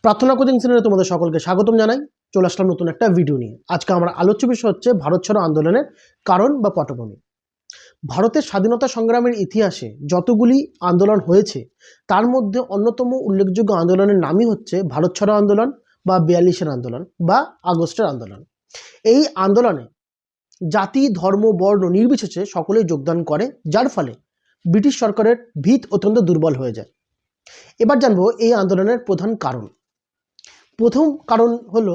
প্রার্থনা কোচিং সেন্টারে তোমাদের সকলকে স্বাগতম জানাই। চলে আসলাম নতুন একটা ভিডিও নিয়ে। আজকে আমার আলোচ্য বিষয় হচ্ছে ভারত ছাড়ো আন্দোলনের কারণ বা পটভূমি। ভারতের স্বাধীনতা সংগ্রামের ইতিহাসে যতগুলি আন্দোলন হয়েছে তার মধ্যে অন্যতম উল্লেখযোগ্য আন্দোলনের নামই হচ্ছে ভারত ছাড়ো আন্দোলন বা 42-এর আন্দোলন বা আগস্টের আন্দোলন। এই আন্দোলনে জাতি, ধর্ম, বর্ণ নির্বিশেষে সকলেই যোগদান করে, যার ফলে ব্রিটিশ সরকারের ভিত অত্যন্ত দুর্বল হয়ে যায়। এবার জানবো এই আন্দোলনের প্রধান কারণ। প্রথম কারণ হলো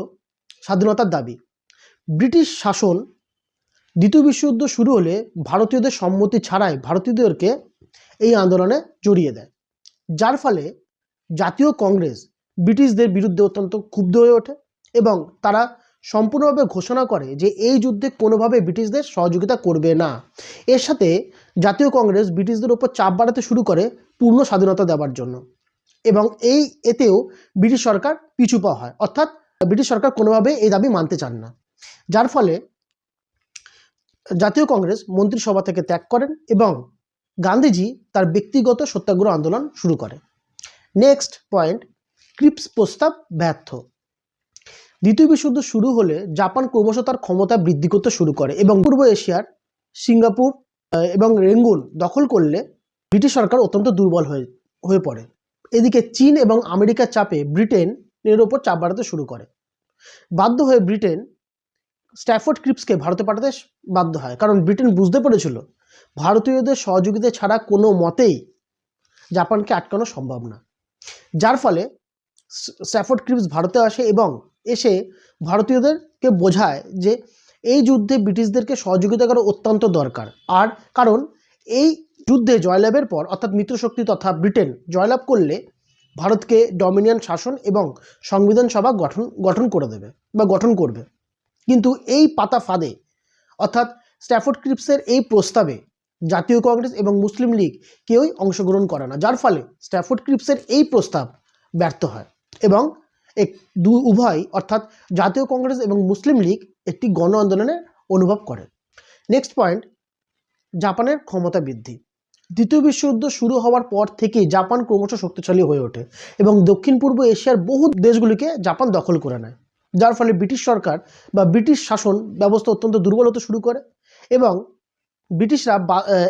স্বাধীনতার দাবি। ব্রিটিশ শাসন দ্বিতীয় বিশ্বযুদ্ধ শুরু হলে ভারতীয়দের সম্মতি ছাড়াই ভারতীয়দেরকে এই আন্দোলনে জড়িয়ে দেয়, যার ফলে জাতীয় কংগ্রেস ব্রিটিশদের বিরুদ্ধে অত্যন্ত ক্ষুব্ধ হয়ে ওঠে এবং তারা সম্পূর্ণভাবে ঘোষণা করে যে এই যুদ্ধে কোনোভাবে ব্রিটিশদের সহযোগিতা করবে না। এর সাথে জাতীয় কংগ্রেস ব্রিটিশদের উপর চাপ বাড়াতে শুরু করে পূর্ণ স্বাধীনতা দেওয়ার জন্য, এবং এতেও ব্রিটিশ সরকার পিছু পা হয়, অর্থাৎ ব্রিটিশ সরকার কোনোভাবে এই দাবি মানতে চান না, যার ফলে জাতীয় কংগ্রেস মন্ত্রিসভা থেকে ত্যাগ করেন এবং গান্ধীজি তার ব্যক্তিগত সত্যাগ্রহ আন্দোলন শুরু করে। নেক্সট পয়েন্ট, ক্রিপস প্রস্তাব ব্যর্থ। দ্বিতীয় বিশ্বযুদ্ধ শুরু হলে জাপান ক্রমশ তার ক্ষমতা বৃদ্ধি করতে শুরু করে এবং পূর্ব এশিয়ার সিঙ্গাপুর এবং রেঙ্গুন দখল করলে ব্রিটিশ সরকার অত্যন্ত দুর্বল হয়ে পড়ে। এদিকে চীন এবং আমেরিকার চাপে ব্রিটেনের ওপর চাপ বাড়াতে শুরু করে। বাধ্য হয়ে ব্রিটেন স্ট্যাফোর্ড ক্রিপসকে ভারতে পাঠাতে বাধ্য হয়, কারণ ব্রিটেন বুঝতে পেরেছিল ভারতীয়দের সহযোগিতা ছাড়া কোনো মতেই জাপানকে আটকানো সম্ভব না। যার ফলে স্ট্যাফোর্ড ক্রিপস ভারতে আসে এবং এসে ভারতীয়দেরকে বোঝায় যে এই যুদ্ধে ব্রিটিশদেরকে সহযোগিতা করা অত্যন্ত দরকার। আর কারণ এই যুদ্ধে জয়লাভের পর, অর্থাৎ মিত্রশক্তি তথা ব্রিটেন জয়লাভ করলে ভারতকে ডমিনিয়ন শাসন এবং সংবিধান সভা গঠন করে দেবে বা গঠন করবে। কিন্তু এই পাতা ফাঁদে, অর্থাৎ স্ট্যাফোর্ড ক্রিপসের এই প্রস্তাবে জাতীয় কংগ্রেস এবং মুসলিম লীগ কেউই অংশগ্রহণ করে না, যার ফলে স্ট্যাফোর্ড ক্রিপসের এই প্রস্তাব ব্যর্থ হয় এবং উভয় অর্থাৎ জাতীয় কংগ্রেস এবং মুসলিম লীগ একটি গণ আন্দোলনের অনুভব করে। নেক্সট পয়েন্ট, জাপানের ক্ষমতা বৃদ্ধি। দ্বিতীয় বিশ্বযুদ্ধ শুরু হওয়ার পর থেকে জাপান ক্রমশ শক্তিশালী হয়ে ওঠে এবং দক্ষিণ পূর্ব এশিয়ার বহু দেশগুলিকে জাপান দখল করে নেয়, যার ফলে ব্রিটিশ সরকার বা ব্রিটিশ শাসন ব্যবস্থা অত্যন্ত দুর্বল হতে শুরু করে এবং ব্রিটিশরা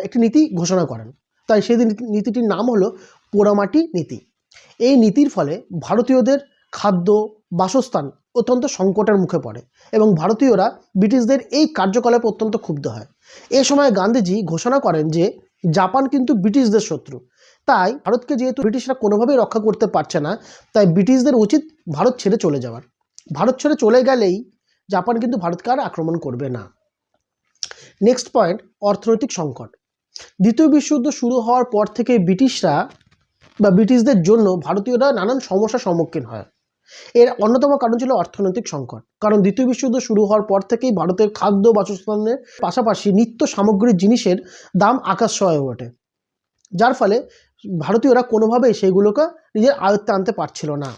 একটি নীতি ঘোষণা করেন। তাই সেই নীতিটির নাম হলো পোড়ামাটি নীতি। এই নীতির ফলে ভারতীয়দের খাদ্য, বাসস্থান অত্যন্ত সংকটের মুখে পড়ে এবং ভারতীয়রা ব্রিটিশদের এই কার্যকলাপে অত্যন্ত ক্ষুব্ধ হয়। এ সময় গান্ধীজি ঘোষণা করেন যে জাপান কিন্তু ব্রিটিশদের শত্রু, তাই ভারতকে যেহেতু ব্রিটিশরা কোনোভাবেই রক্ষা করতে পারছে না, তাই ব্রিটিশদের উচিত ভারত ছেড়ে চলে যাওয়ার। ভারত ছেড়ে চলে গেলেই জাপান কিন্তু ভারতকে আর আক্রমণ করবে না। নেক্সট পয়েন্ট, অর্থনৈতিক সংকট। দ্বিতীয় বিশ্বযুদ্ধ শুরু হওয়ার পর থেকে ব্রিটিশদের জন্য ভারতীয়রা নানান সমস্যার সম্মুখীন হয়। এর অন্যতম কারণ ছিল অর্থনৈতিক সংকট, কারণ দ্বিতীয় বিশ্বযুদ্ধ শুরু হওয়ার পর থেকেই ভারতের খাদ্য, বাসস্থানের পাশাপাশি নিত্য সামগ্রীর জিনিসের দাম আকাশ ছোঁয়া হয়ে ওঠে, যার ফলে ভারতীয়রা কোনোভাবেই সেইগুলোকে নিজের আয়ত্তে আনতে পারছিল না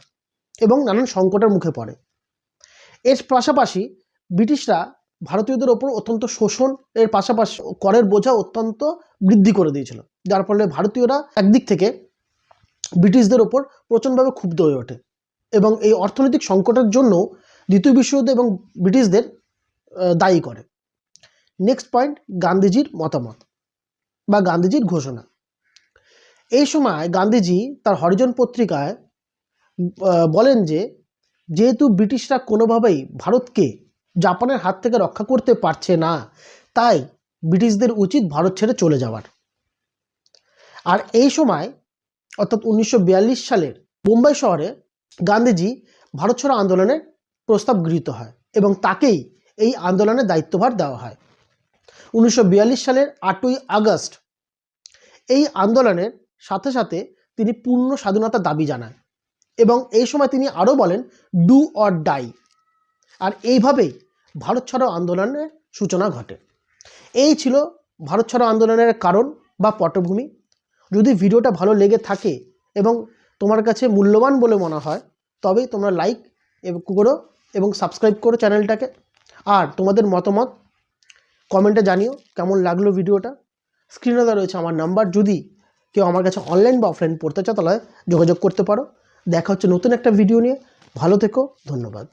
এবং নানান সংকটের মুখে পড়ে। এর পাশাপাশি ব্রিটিশরা ভারতীয়দের ওপর অত্যন্ত শোষণ এর পাশাপাশি করের বোঝা অত্যন্ত বৃদ্ধি করে দিয়েছিল, যার ফলে ভারতীয়রা একদিক থেকে ব্রিটিশদের ওপর প্রচণ্ডভাবে ক্ষুব্ধ হয়ে ওঠে এবং এই অর্থনৈতিক সংকটের জন্য দ্বিতীয় বিশ্বযুদ্ধ এবং ব্রিটিশদের দায়ী করে। নেক্সট পয়েন্ট, গান্ধীজির মতামত বা গান্ধীজির ঘোষণা। এই সময় গান্ধীজি তার হরিজন পত্রিকায় বলেন যে যেহেতু ব্রিটিশরা কোনোভাবেই ভারতকে জাপানের হাত থেকে রক্ষা করতে পারছে না, তাই ব্রিটিশদের উচিত ভারত ছেড়ে চলে যাওয়ার। আর এই সময় অর্থাৎ 1942 সালের মুম্বাই শহরে গান্ধীজি ভারত ছাড়ো আন্দোলনের প্রস্তাব গৃহীত হয় এবং তাকেই এই আন্দোলনের দায়িত্বভার দেওয়া হয়। 1942 সালের 8ই আগস্ট এই আন্দোলনের সাথে সাথে তিনি পূর্ণ স্বাধীনতার দাবি জানান এবং এই সময় তিনি আরও বলেন ডু অর ডাই। আর এইভাবেই ভারত ছাড়ো আন্দোলনের সূচনা ঘটে। এই ছিল ভারত ছাড়ো আন্দোলনের কারণ বা পটভূমি। যদি ভিডিওটা ভালো লেগে থাকে এবং তোমার কাছে মূল্যবান বলে মনে হয়, তবেই তোমরা লাইক করো এবং সাবস্ক্রাইব করো চ্যানেলটাকে। আর তোমাদের মতামত কমেন্টে জানিও কেমন লাগলো ভিডিওটা। স্ক্রিনে দেওয়া রয়েছে আমার নাম্বার, যদি কেউ আমার কাছে অনলাইন বা অফলাইন পড়তে চাও তাহলে যোগাযোগ করতে পারো। দেখা হচ্ছে নতুন একটা ভিডিও নিয়ে। ভালো থেকো, ধন্যবাদ।